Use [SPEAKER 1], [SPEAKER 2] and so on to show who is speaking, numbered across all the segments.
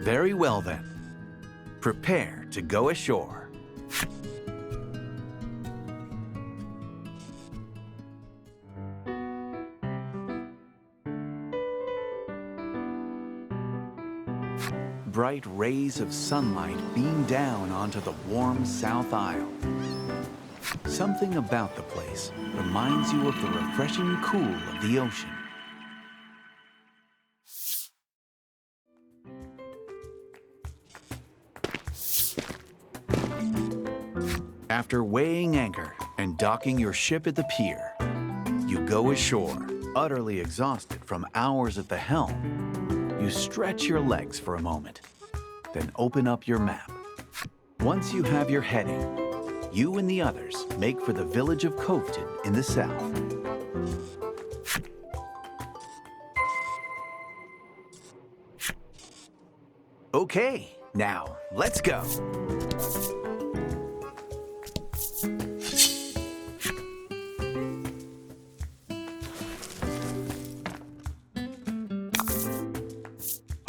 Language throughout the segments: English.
[SPEAKER 1] Very well then. Prepare to go ashore. Bright rays of sunlight beam down onto the warm South Isle. Something about the place reminds you of the refreshing cool of the ocean. After weighing anchor and docking your ship at the pier, you go ashore, utterly exhausted from hours at the helm. You stretch your legs for a moment, then open up your map. Once you have your heading, you and the others make for the village of Coveton in the south. Okay, now let's go.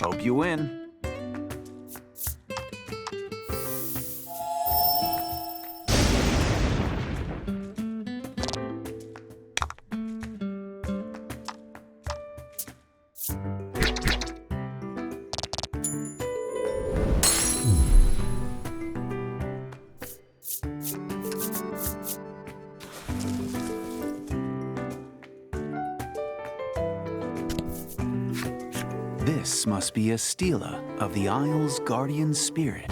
[SPEAKER 1] Hope you win. This must be a stela of the Isle's guardian spirit.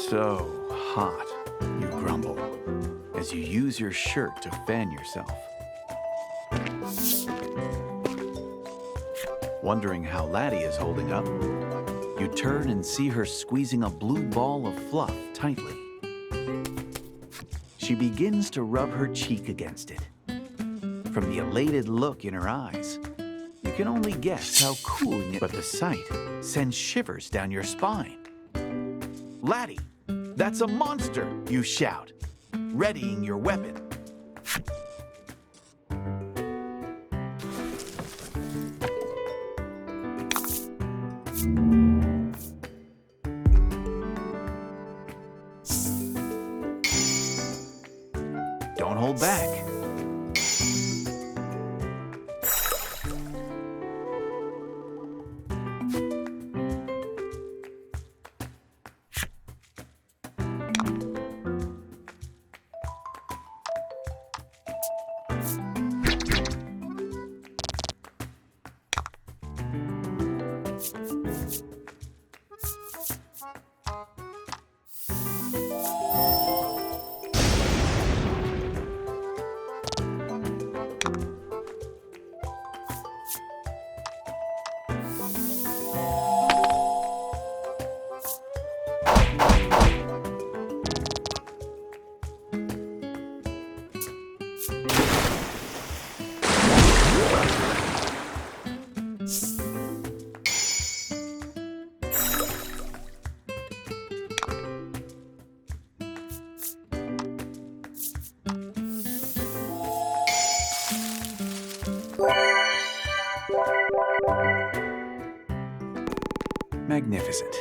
[SPEAKER 1] So hot, you grumble, as you use your shirt to fan yourself. Wondering how Laddie is holding up, you turn and see her squeezing a blue ball of fluff tightly. She begins to rub her cheek against it. From the elated look in her eyes, you can only guess how cooling it, but the sight sends shivers down your spine. Laddie, that's a monster, you shout, readying your weapon. Don't hold back. Magnificent.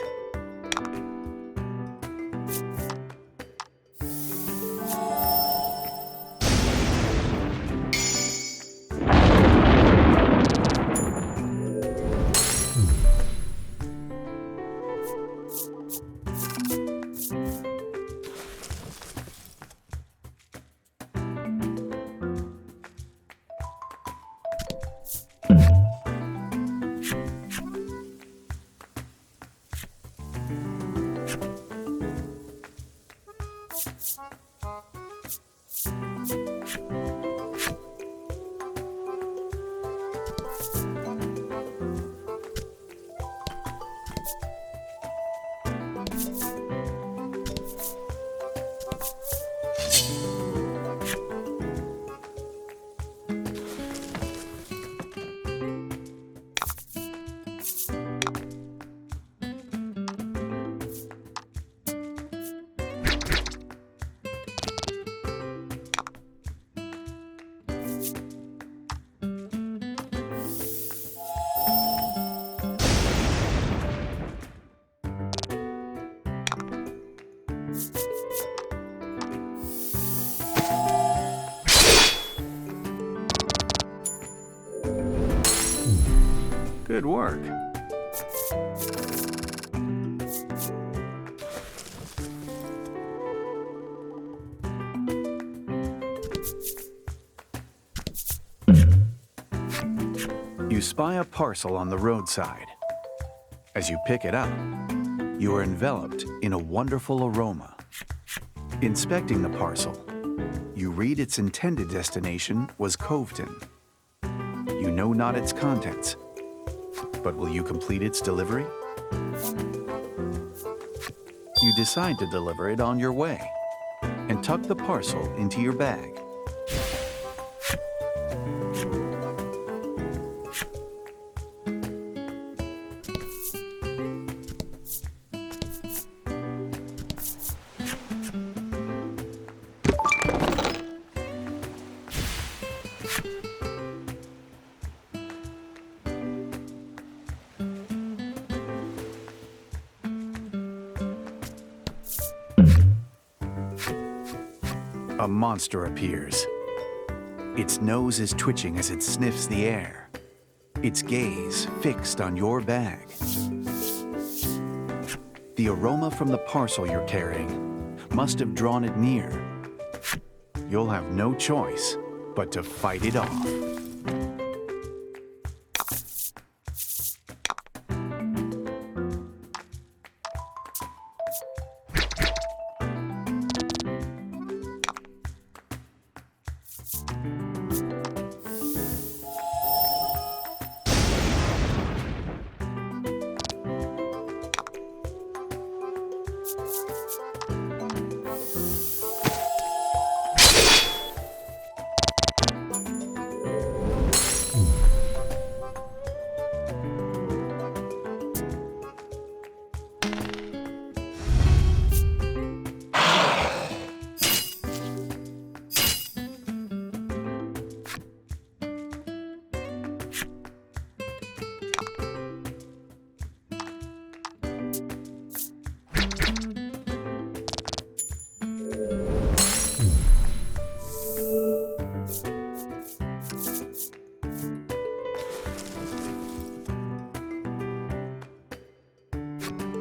[SPEAKER 1] Good work. You spy a parcel on the roadside. As you pick it up, you are enveloped in a wonderful aroma. Inspecting the parcel, you read its intended destination was Coveton. You know not its contents, but will you complete its delivery? You decide to deliver it on your way and tuck the parcel into your bag. A monster appears. Its nose is twitching as it sniffs the air, its gaze fixed on your bag. The aroma from the parcel you're carrying must have drawn it near. You'll have no choice but to fight it off.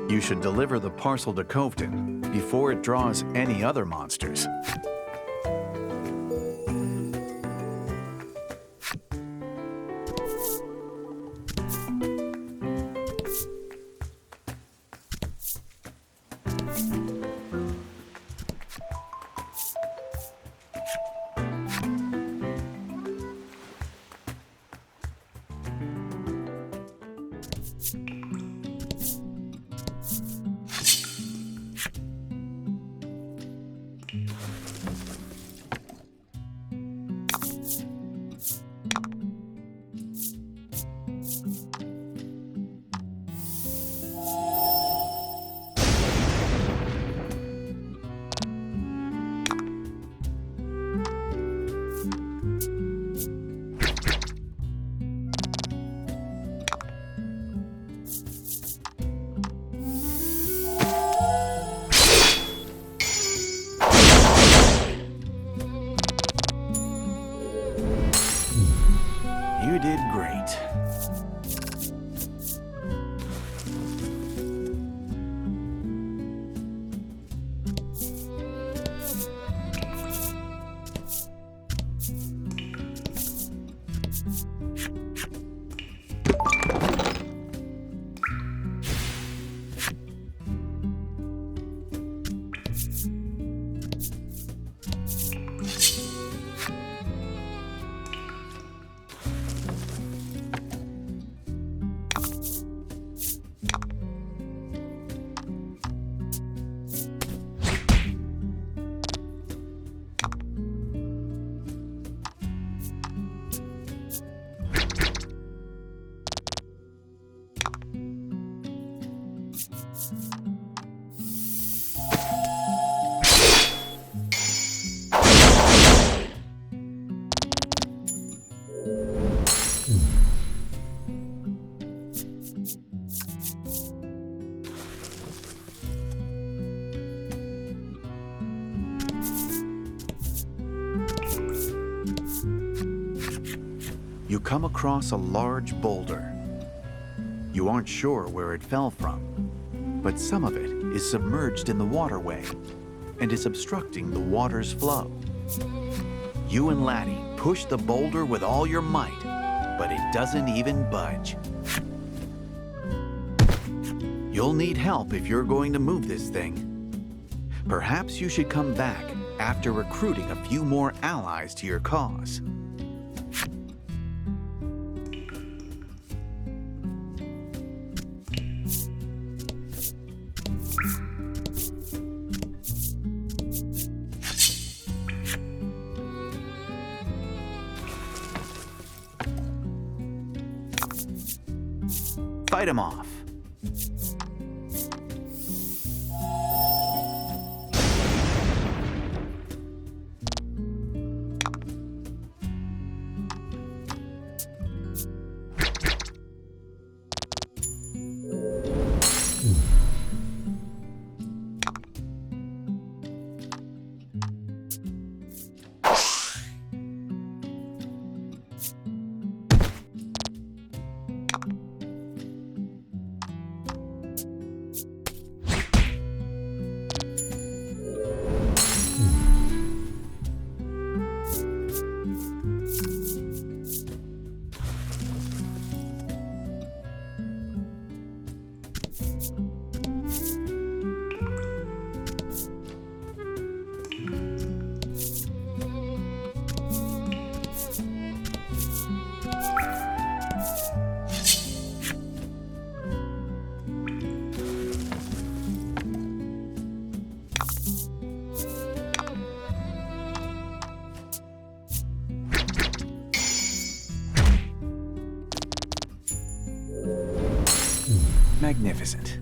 [SPEAKER 1] You should deliver the parcel to Coveton before it draws any other monsters. You did great. You come across a large boulder. You aren't sure where it fell from, but some of it is submerged in the waterway and is obstructing the water's flow. You and Laddie push the boulder with all your might, but it doesn't even budge. You'll need help if you're going to move this thing. Perhaps you should come back after recruiting a few more allies to your cause. Fight him off. Magnificent.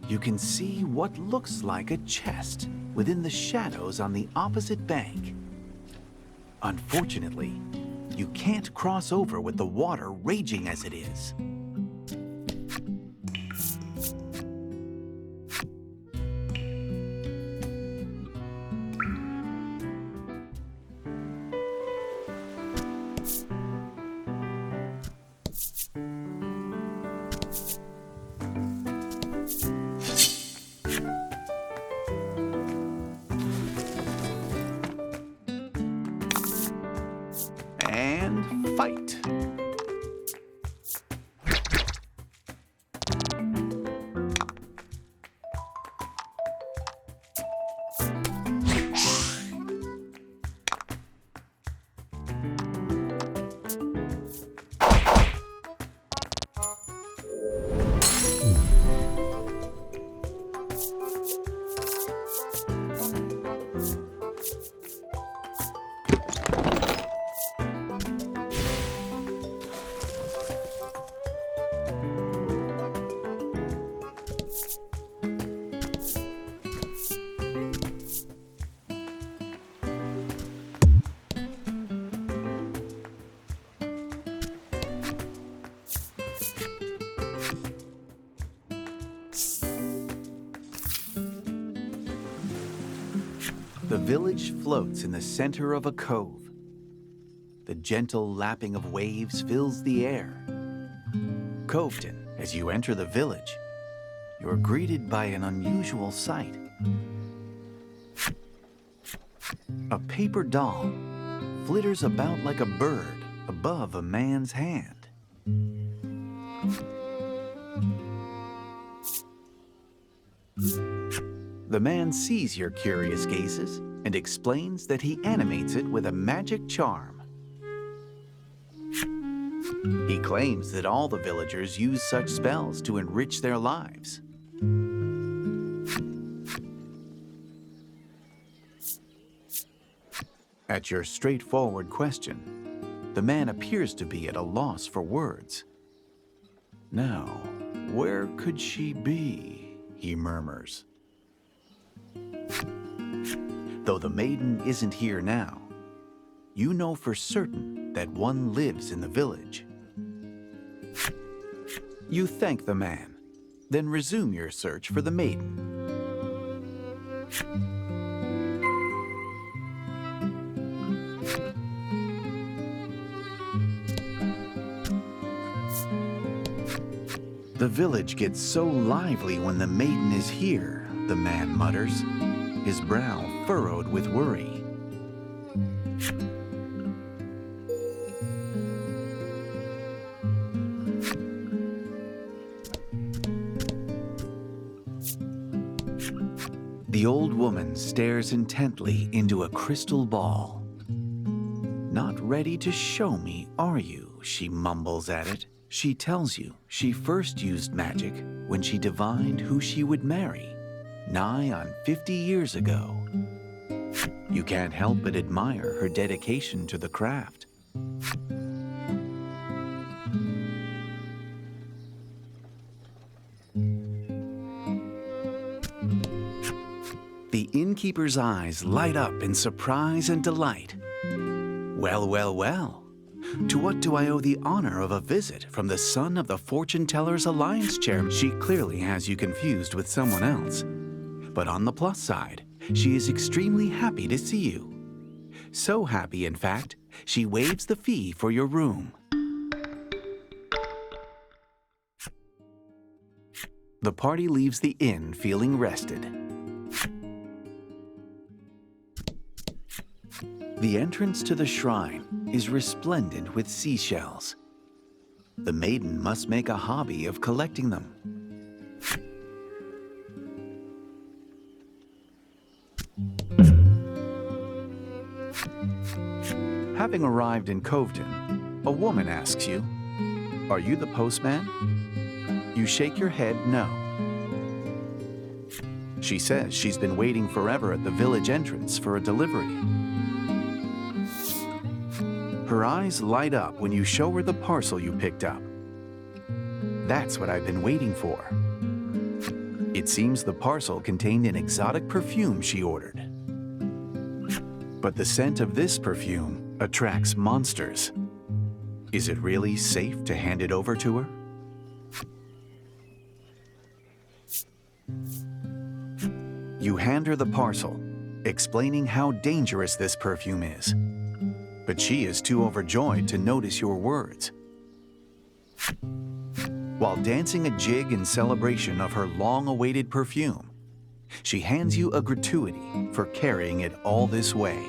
[SPEAKER 1] You can see what looks like a chest within the shadows on the opposite bank. Unfortunately, you can't cross over with the water raging as it is. And fight. The village floats in the center of a cove. The gentle lapping of waves fills the air. Coveton, as you enter the village, you're greeted by an unusual sight. A paper doll flitters about like a bird above a man's hand. The man sees your curious gazes and explains that he animates it with a magic charm. He claims that all the villagers use such spells to enrich their lives. At your straightforward question, the man appears to be at a loss for words. Now, Where could she be? He murmurs. Though the maiden isn't here now, you know for certain that one lives in the village. You thank the man, then resume your search for the maiden. The village gets so lively when the maiden is here, the man mutters, his brow furrowed with worry. The old woman stares intently into a crystal ball. Not ready to show me, are you? She mumbles at it. She tells you she first used magic when she divined who she would marry, nigh on 50 years ago. You can't help but admire her dedication to the craft. The innkeeper's eyes light up in surprise and delight. Well, well, well. To what do I owe the honor of a visit from the son of the fortune teller's alliance chairman? She clearly has you confused with someone else. But on the plus side, she is extremely happy to see you. So happy, in fact, she waives the fee for your room. The party leaves the inn feeling rested. The entrance to the shrine is resplendent with seashells. The maiden must make a hobby of collecting them. Having arrived in Coveton, a woman asks you, "Are you the postman?" You shake your head no. She says she's been waiting forever at the village entrance for a delivery. Her eyes light up when you show her the parcel you picked up. That's what I've been waiting for. It seems the parcel contained an exotic perfume she ordered. But the scent of this perfume attracts monsters. Is it really safe to hand it over to her? You hand her the parcel, explaining how dangerous this perfume is. But she is too overjoyed to notice your words. While dancing a jig in celebration of her long-awaited perfume, she hands you a gratuity for carrying it all this way.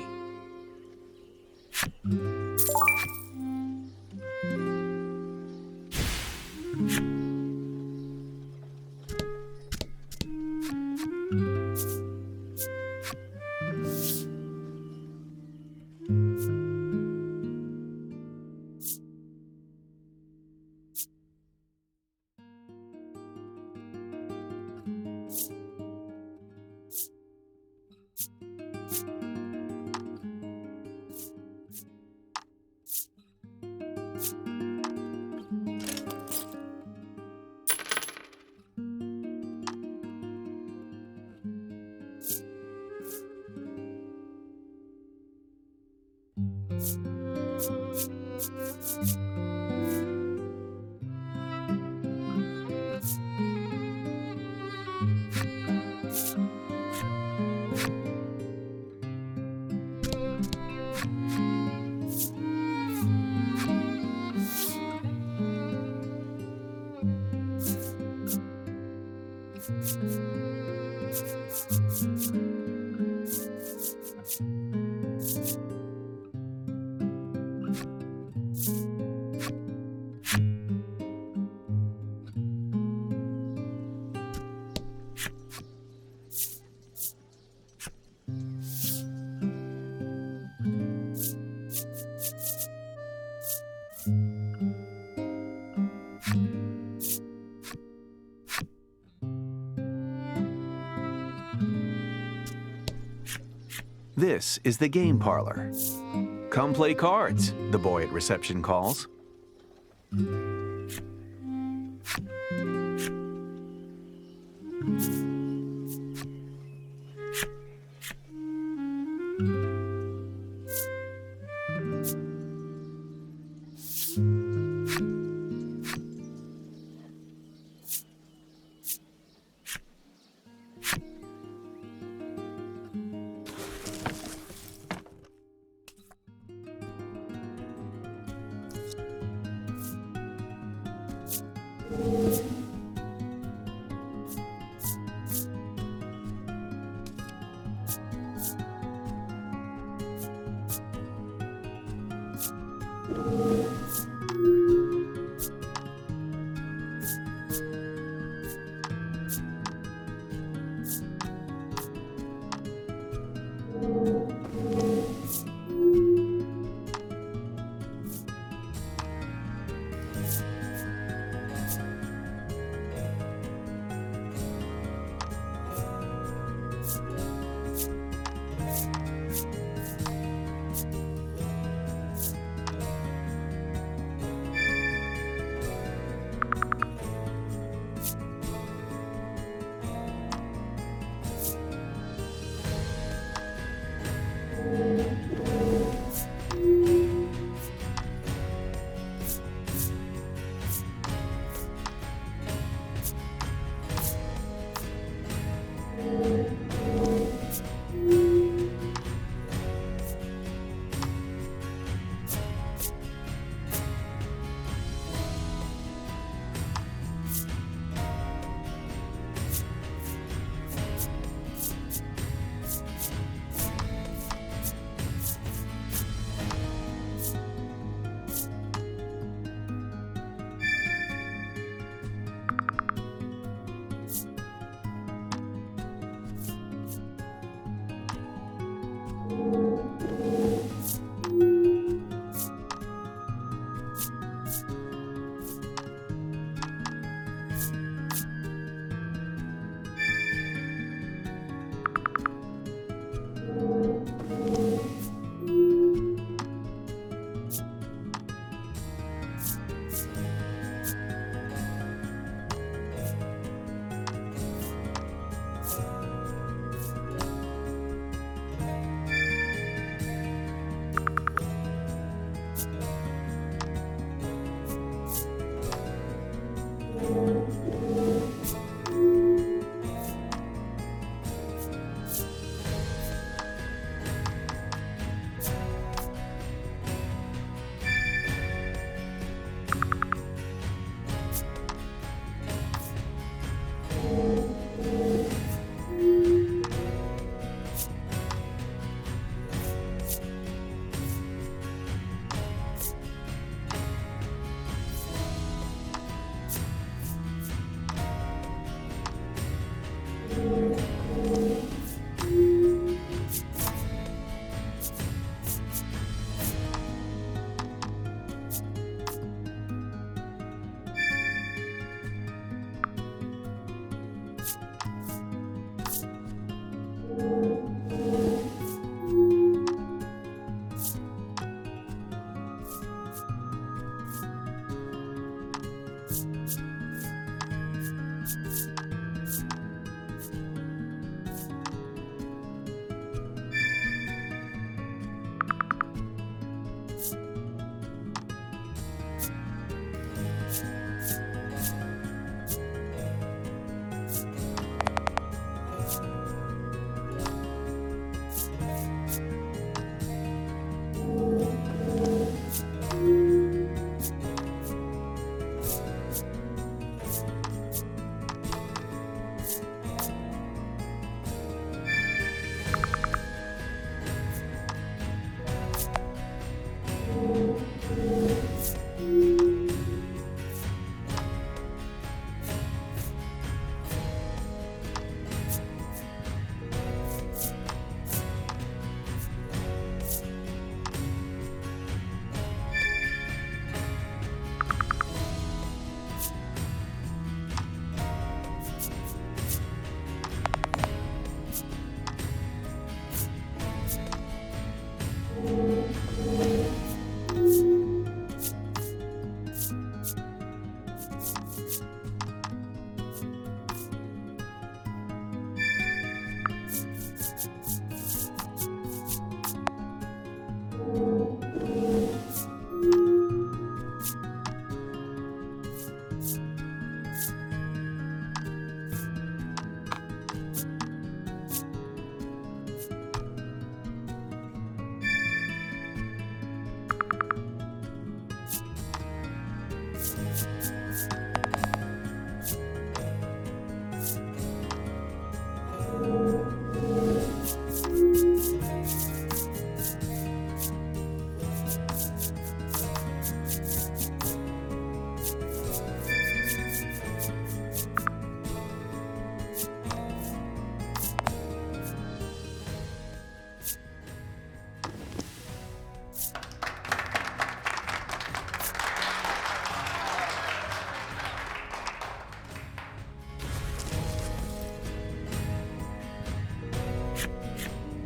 [SPEAKER 1] This is the game parlor. Come play cards, the boy at reception calls.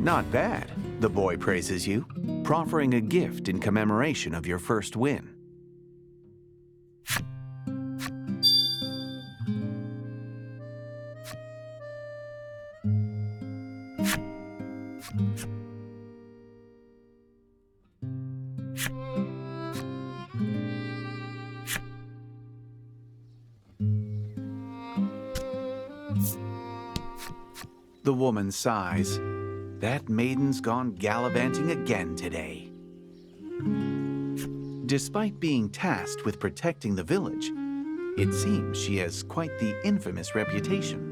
[SPEAKER 1] Not bad, the boy praises you, proffering a gift in commemoration of your first win. The woman sighs. That maiden's gone gallivanting again today. Despite being tasked with protecting the village, it seems she has quite the infamous reputation.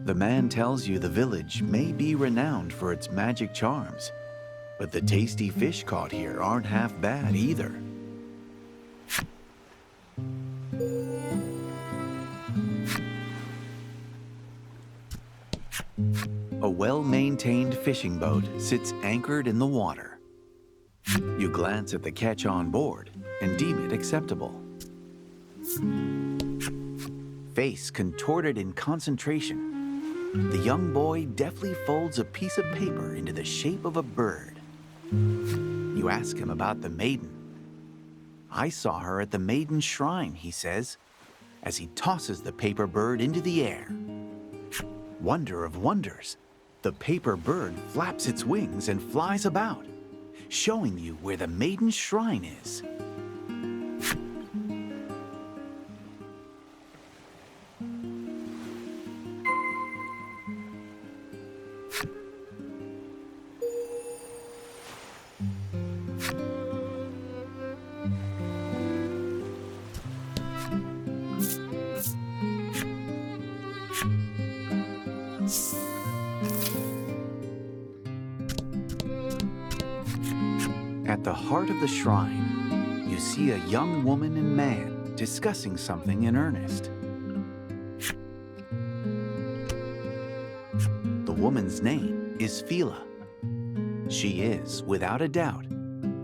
[SPEAKER 1] The man tells you the village may be renowned for its magic charms, but the tasty fish caught here aren't half bad either. A well-maintained fishing boat sits anchored in the water. You glance at the catch on board and deem it acceptable. Face contorted in concentration, the young boy deftly folds a piece of paper into the shape of a bird. You ask him about the maiden. I saw her at the maiden's shrine, he says, as he tosses the paper bird into the air. Wonder of wonders, the paper bird flaps its wings and flies about, showing you where the maiden's shrine is. At the heart of the shrine, you see a young woman and man discussing something in earnest. The woman's name is Fila. She is, without a doubt,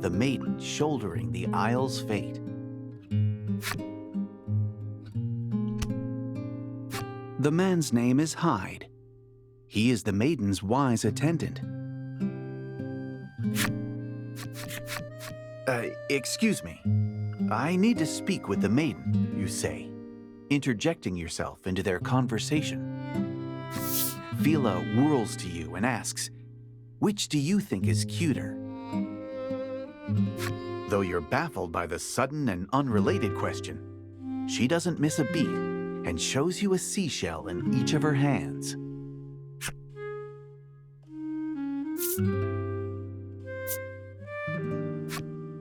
[SPEAKER 1] the maiden shouldering the Isle's fate. The man's name is Hyde. He is the maiden's wise attendant. Excuse me. I need to speak with the maiden, you say, interjecting yourself into their conversation. Fila whirls to you and asks, which do you think is cuter? Though you're baffled by the sudden and unrelated question, she doesn't miss a beat and shows you a seashell in each of her hands.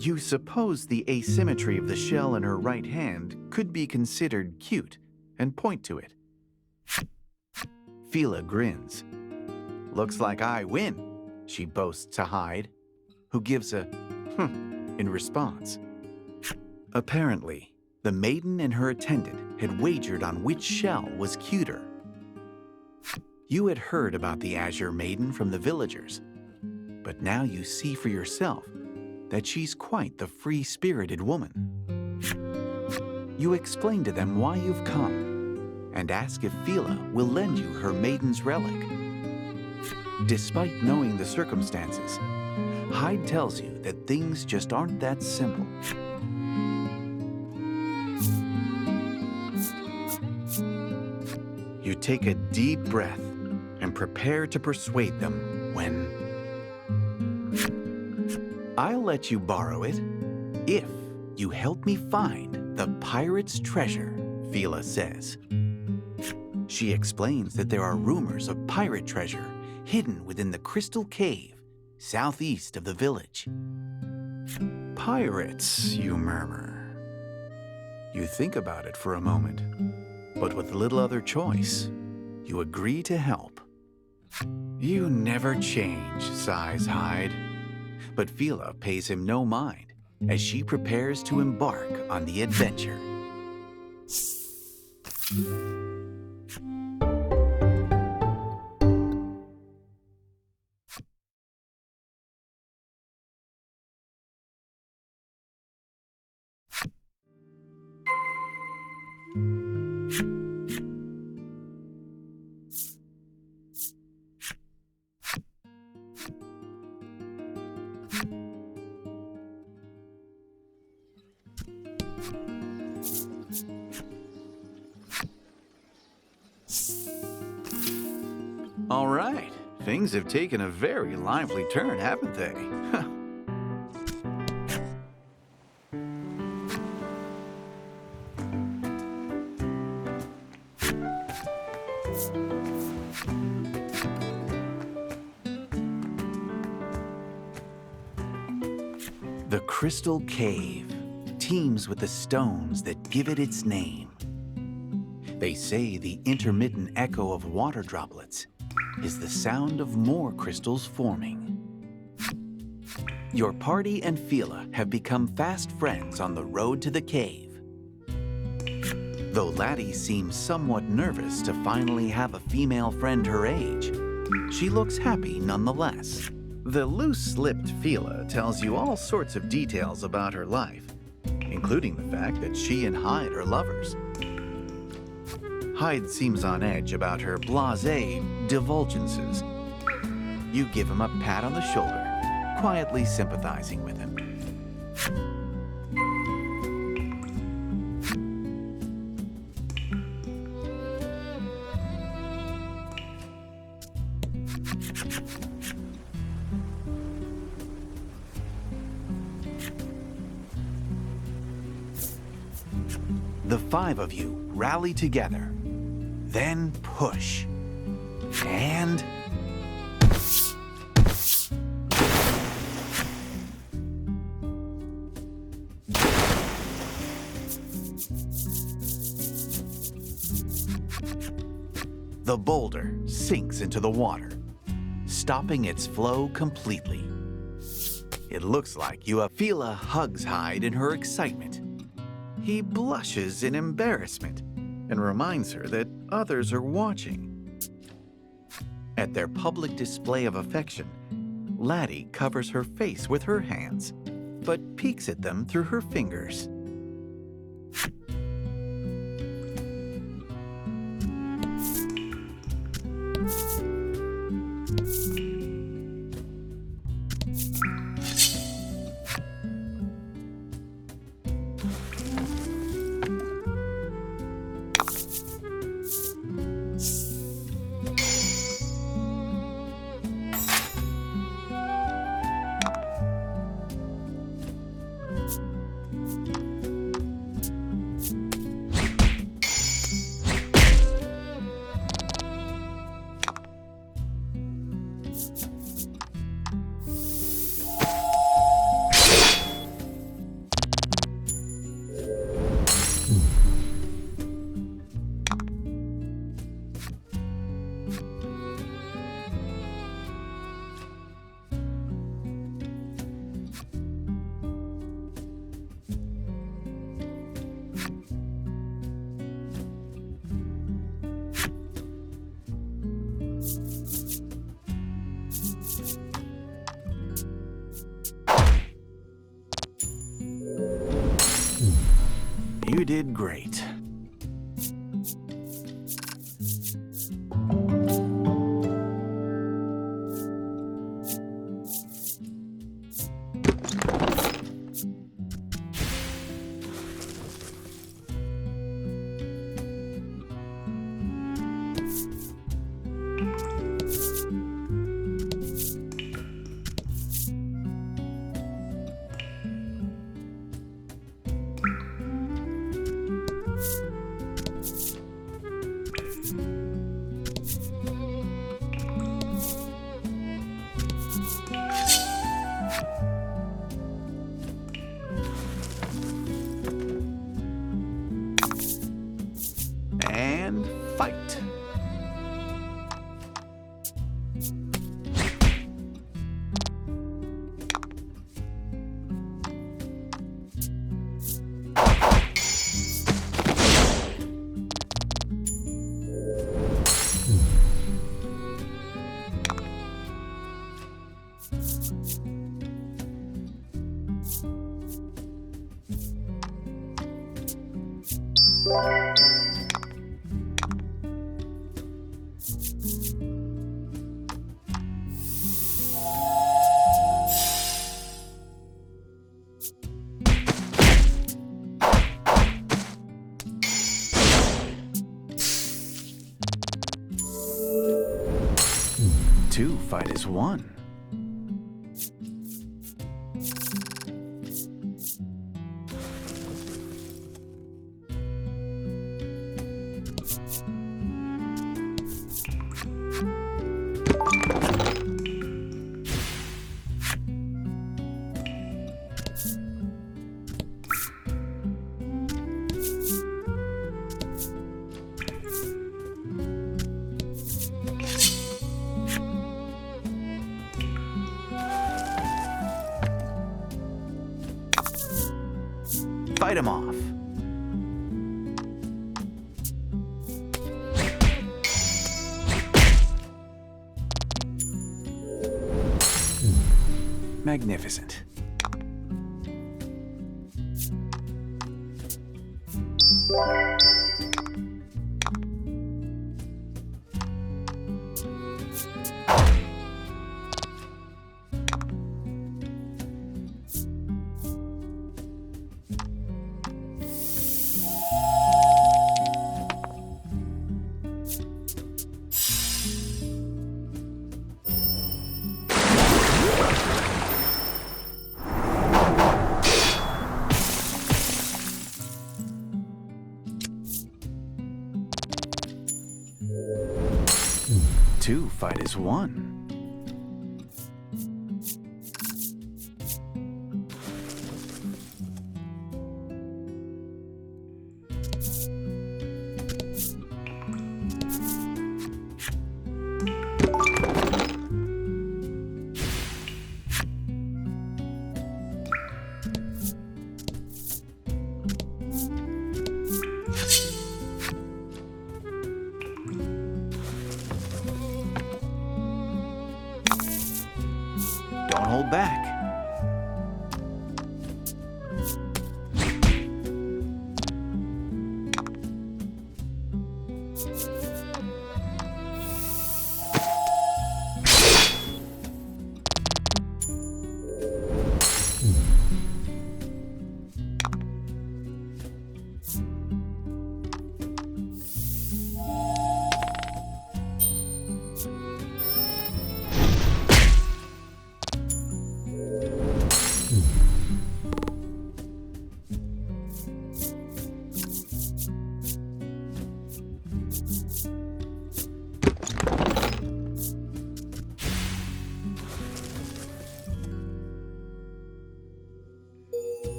[SPEAKER 1] You suppose the asymmetry of the shell in her right hand could be considered cute and point to it. Fila grins. Looks like I win, she boasts to Hyde, who gives a in response. Apparently, the maiden and her attendant had wagered on which shell was cuter. You had heard about the Azure Maiden from the villagers, but now you see for yourself that she's quite the free-spirited woman. You explain to them why you've come and ask if Fila will lend you her maiden's relic. Despite knowing the circumstances, Hyde tells you that things just aren't that simple. You take a deep breath and prepare to persuade them when... I'll let you borrow it if you help me find the pirate's treasure, Fila says. She explains that there are rumors of pirate treasure hidden within the crystal cave southeast of the village. Pirates, you murmur. You think about it for a moment, but with little other choice, you agree to help. You never change, sighs Hyde. But Fila pays him no mind as she prepares to embark on the adventure. All right, things have taken a very lively turn, haven't they? The Crystal Cave teems with the stones that give it its name. They say the intermittent echo of water droplets is the sound of more crystals forming. Your party and Fila have become fast friends on the road to the cave. Though Laddie seems somewhat nervous to finally have a female friend her age, she looks happy nonetheless. The loose-lipped Fila tells you all sorts of details about her life, including the fact that she and Hyde are lovers. Hyde seems on edge about her blasé divulgences. You give him a pat on the shoulder, quietly sympathizing with him. The five of you rally together, then push, and... the boulder sinks into the water, stopping its flow completely. It looks like Fila hugs Hyde in her excitement. He blushes in embarrassment and reminds her that others are watching. At their public display of affection, Laddie covers her face with her hands, but peeks at them through her fingers. You did great. Two fight as one. Fight him off. Magnificent. Two fight as one. Don't hold back.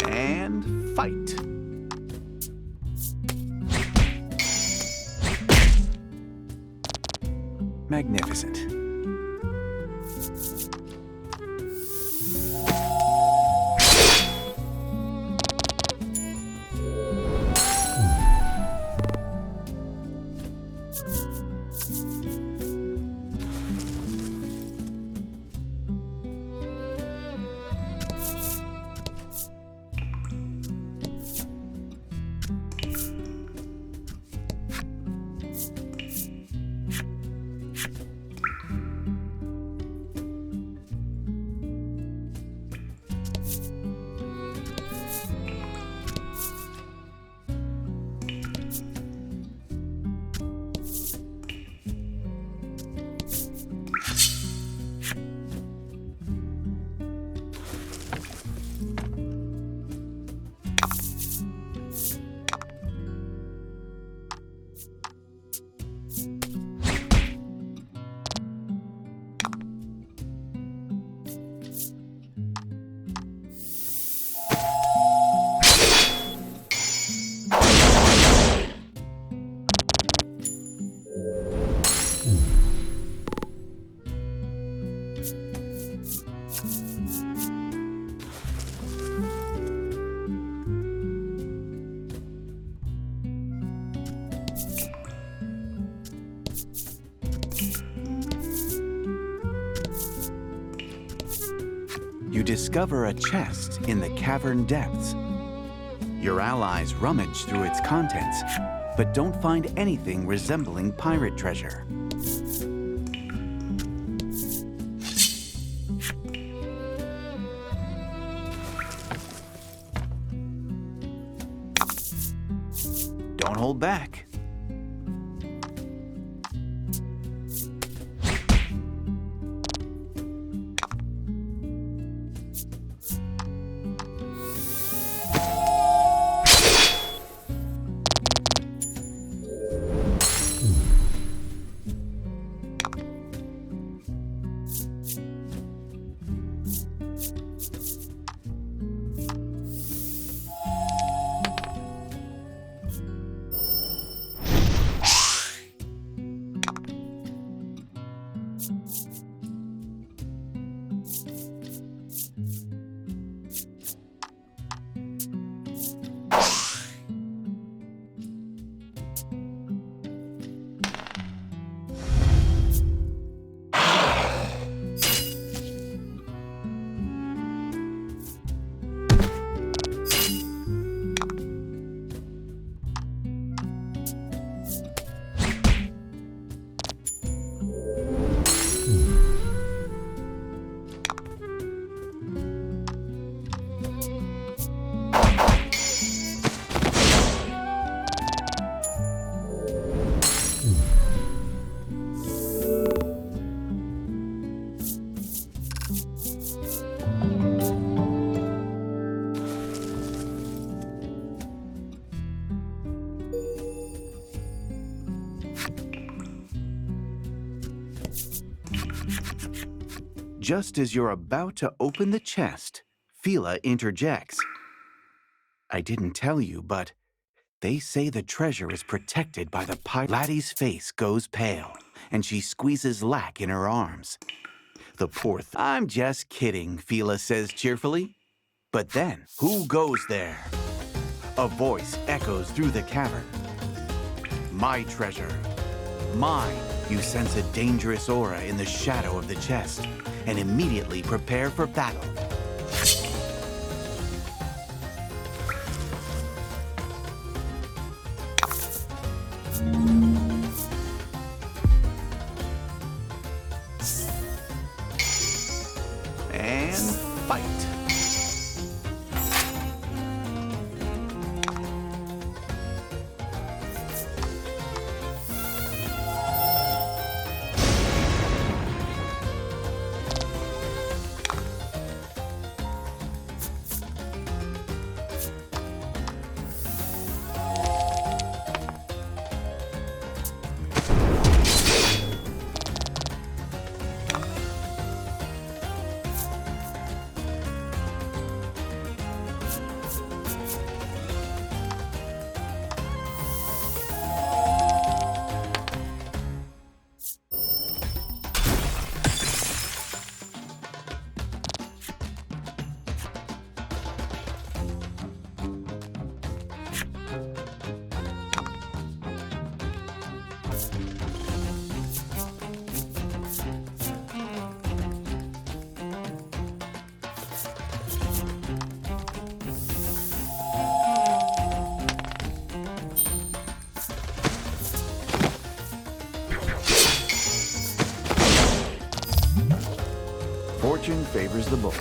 [SPEAKER 1] And fight. Magnificent. you discover a chest in the cavern depths. Your allies rummage through its contents, but don't find anything resembling pirate treasure. Don't hold back. Just as you're about to open the chest, Fila interjects. I didn't tell you, but they say the treasure is protected by the pirate. Laddie's face goes pale, and she squeezes Lack in her arms. The poor I'm just kidding, Fila says cheerfully. But then, who goes there? A voice echoes through the cavern. My treasure. Mine. You sense a dangerous aura in the shadow of the chest, and immediately prepare for battle. And fight. Fortune favors the bold.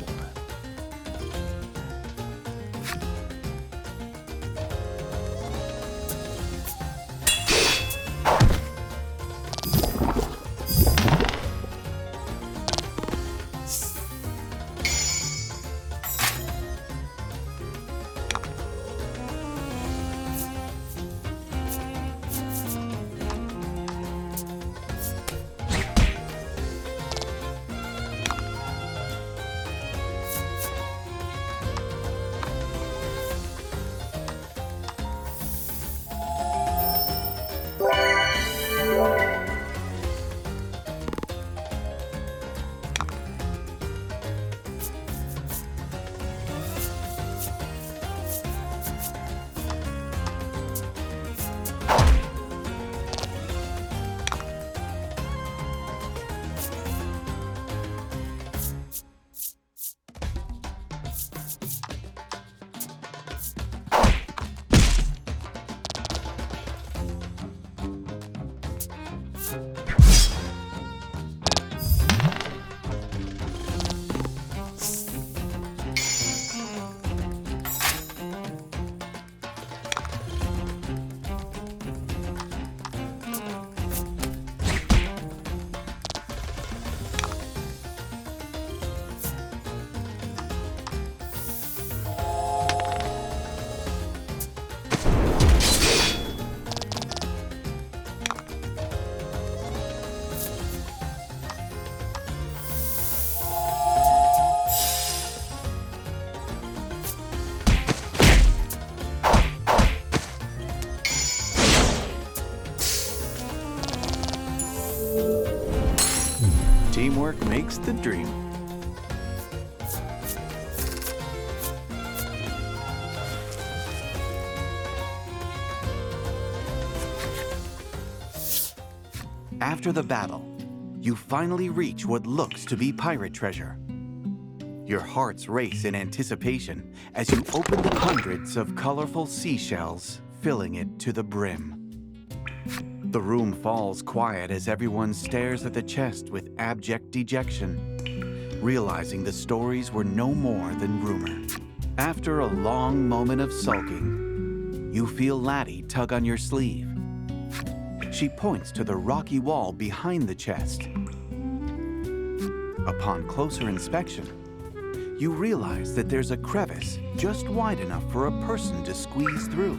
[SPEAKER 1] Teamwork makes the dream. After the battle, you finally reach what looks to be pirate treasure. Your hearts race in anticipation as you open the hundreds of colorful seashells, filling it to the brim. The room falls quiet as everyone stares at the chest with abject dejection, realizing the stories were no more than rumor. After a long moment of sulking, you feel Laddie tug on your sleeve. She points to the rocky wall behind the chest. Upon closer inspection, you realize that there's a crevice just wide enough for a person to squeeze through.